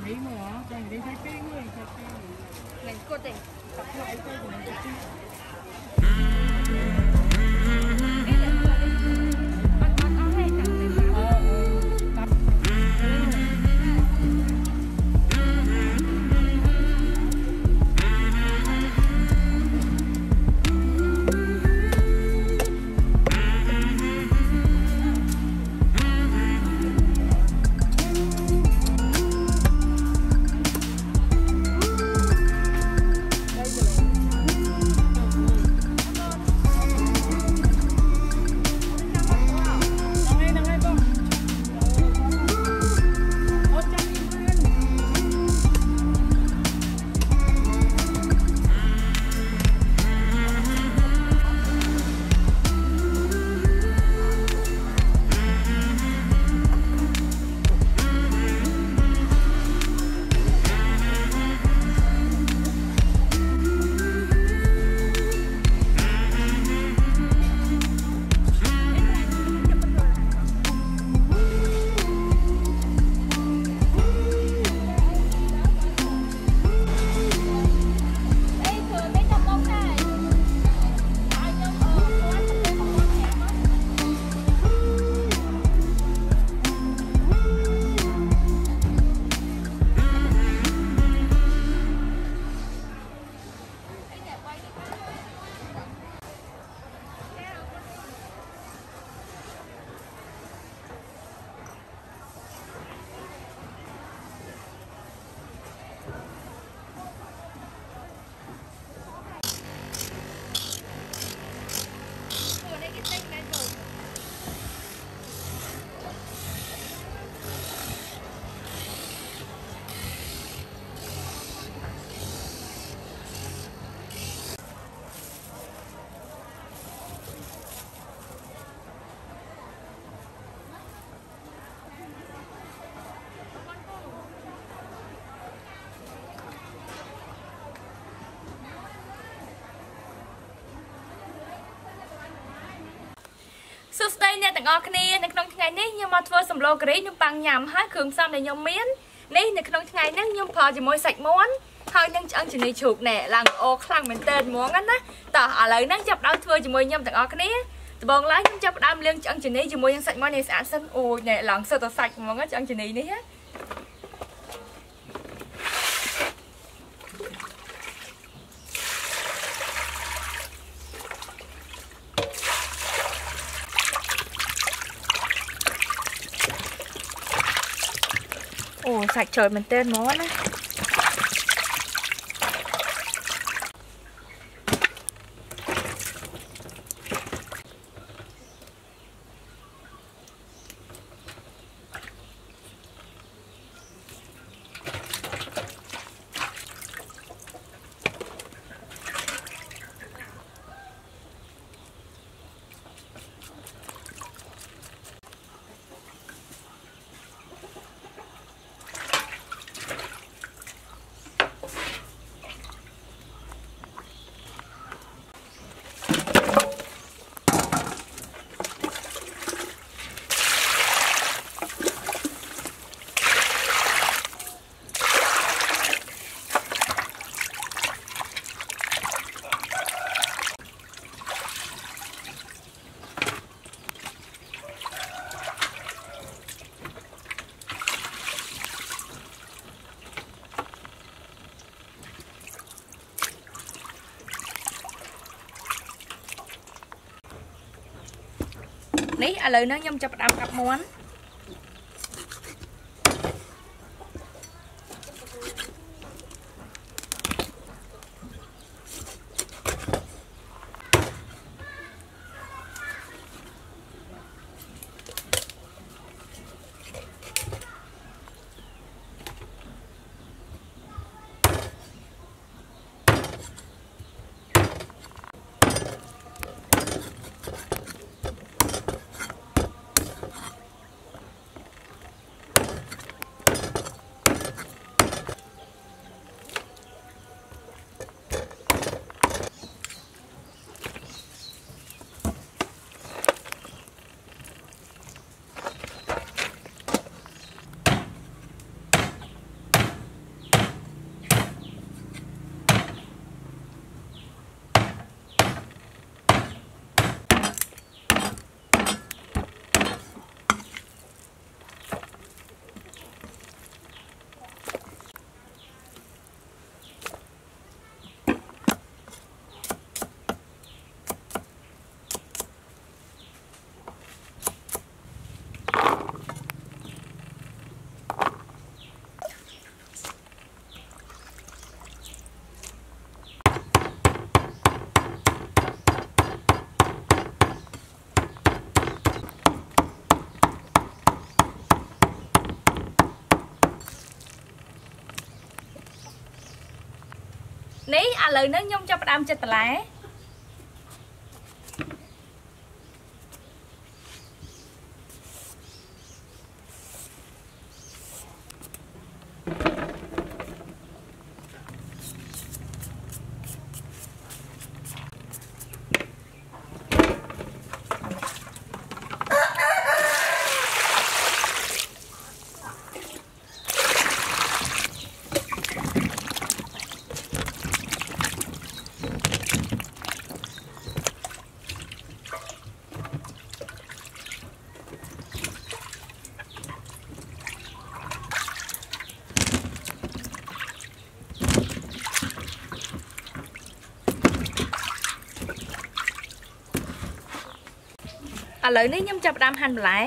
នេះមកចាញ់នេះទៅ2មួយទៅ2មិនគត់ទេតែធ្វើអីទៅមិនទៅ2 សួស្តីអ្នកទាំងអស់គ្នានៅក្នុងថ្ងៃនេះខ្ញុំមកធ្វើសម្លការីនំប៉័ងញ៉ាំហើយគ្រឿងផ្សំដែលខ្ញុំមាននេះនៅក្នុងថ្ងៃនេះខ្ញុំប្រើជាមួយសាច់មាន់ហើយនឹងឆ្អឹងជំនីជ្រូកណែឡើងអូខ្លាំងមែនតើហ្មងណាតោះឥឡូវហ្នឹងចាប់ដើមធ្វើជាមួយខ្ញុំទាំងអស់គ្នាដំបូងឡើយខ្ញុំចាប់ដើមលាងឆ្អឹងជំនីជាមួយនឹងសាច់មាន់នេះស្អាតសិនអូយណែឡើងសិតតែសាច់ហ្មងឆ្អឹងជំនីនេះណាអូសាច់ច្រើនមែនទែនហ្មងណានេះឥឡូវហ្នឹងខ្ញុំចាប់ផ្ដើមកាប់មាន់ lời nó nhung cho đam chật lá lờiនេះខ្ញុំចាប់ផ្ដើមហាន់បន្លែ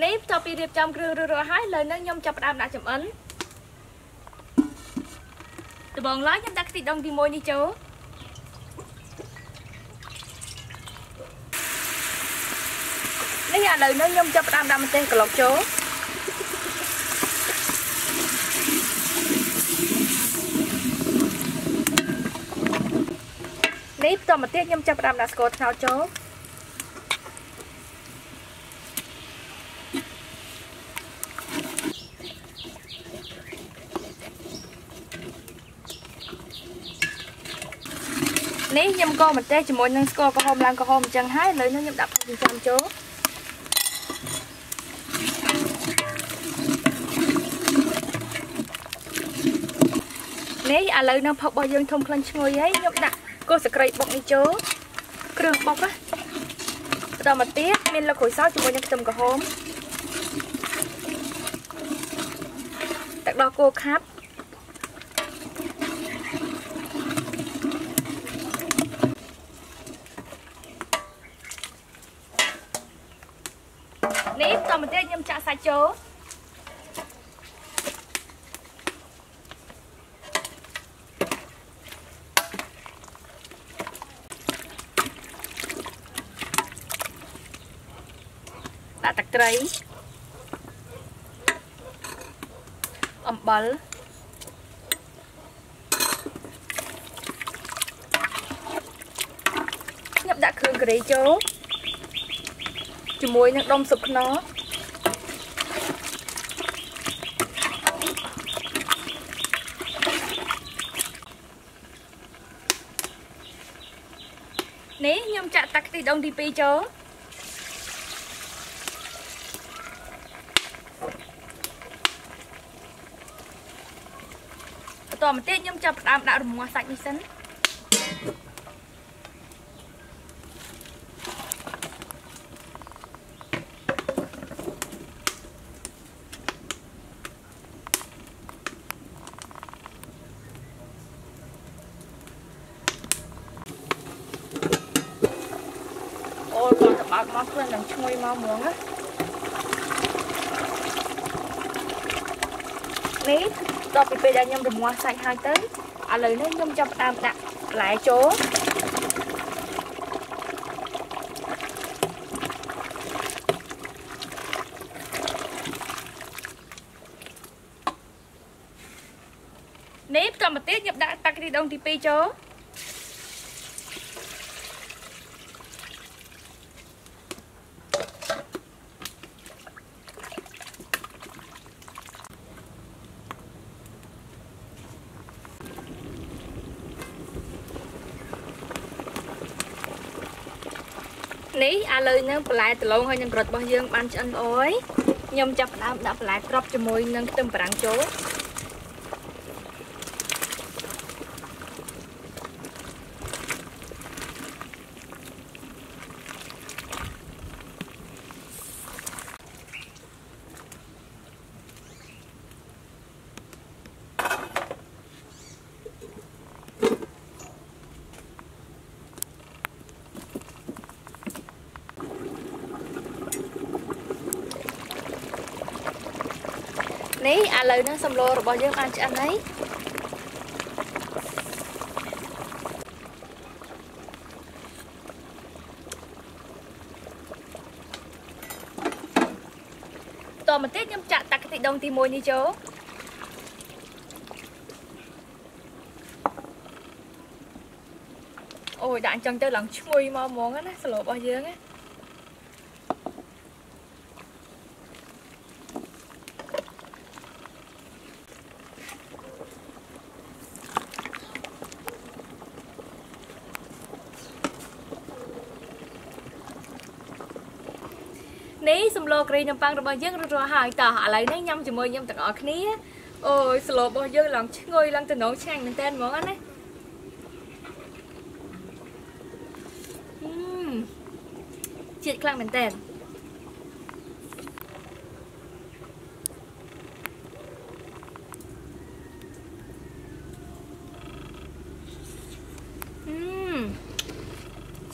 នេះតពីរៀបចំគ្រឿងរួចរាល់ហើយឥឡូវនេះខ្ញុំចាប់ផ្ដើមដាក់ចម្អិនដំបូងឡើយខ្ញុំដាក់ខ្ទិះដូងទី1នេះចូលនេះឥឡូវនេះខ្ញុំចាប់ផ្ដើមដាក់ម្ទេសក្លុកចូលនេះបន្តមកទៀតខ្ញុំចាប់ផ្ដើមដាក់ស្ករត្នោតចូលនេះខ្ញុំកូរម្ទេសជាមួយនឹងស្ករក្រហមឡើងក្រហមអញ្ចឹងហើយឥឡូវនេះខ្ញុំដាក់ផាចិញ្ចាំចូលនេះឥឡូវនឹងផុសរបស់យើងធំក្លិនឈ្ងុយហើយខ្ញុំដាក់គល់ស្លឹកគ្រៃបុកនេះចូលគ្រឿងបុកបន្តមកទៀតមានលឹកក្រូចសើចជាមួយនឹងខ្ទឹមក្រហមទឹកដោះគោខាប់នេះតមកទៀតខ្ញុំចាក់សាច់ចូលដាក់ទឹកត្រីអំបិលខ្ញុំដាក់គ្រឿងការីចូលជាមួយនឹងដុំស៊ុបខ្នុរនេះខ្ញុំចាក់ទឹកខ្ទិះដូងទី2ចូលបន្តមកទៀតខ្ញុំចាប់ផ្ដើមដាក់រំងាស់សាច់នេះសិនអូគាត់ទៅបើកមកខ្លួននឹងឈ្ងុយមកហ្មងណានេះដល់ពីពេលដែលខ្ញុំរំងាស់សាច់ហើយទៅឥឡូវនេះខ្ញុំចាប់ផ្ដើមដាក់បន្លែចូលនេះបន្តមកទៀតខ្ញុំដាក់ទឹកខ្ទិះដូងទី2ចូល ní lời nâng lại từ lâu hơi nâng rột bao dương ban chân ối nhôm chập đạp lại drop cho môi nâng tâm bản chỗ ní lời nó xâm lô rồi bao nhiêu ăn cho anh ấy toàn một tiết nhâm chặt tạc cái thịt đông thì môi như chố ôi đạn chân tới lần chui mà muốn á xâm lô bao nhiêu á ní xâm lô kì nhầm băng rồi bao nhiêu rồi hai tờ họ lấy nấy nhâm chỉ môi nhâm tặng ở khní ôi xâm lô bao nhiêu lần ngồi lần từ nấu chanh tên món ăn ấy chết khăn mình tên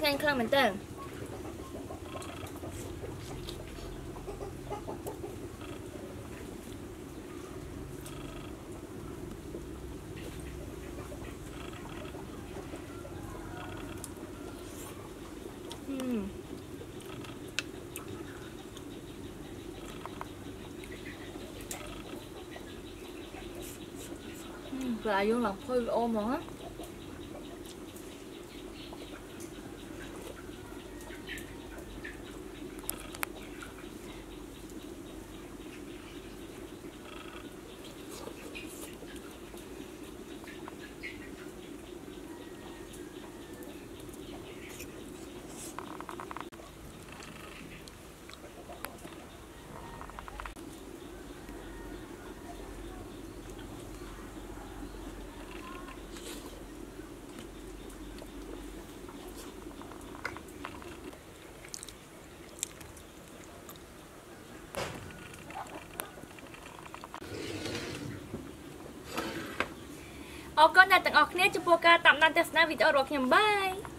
chanh khăn mình tên là vô lòng thôi ôm rồi á Ồ con này tặng ọc nè cho bố ca tạm đăng test video rồi kìa bye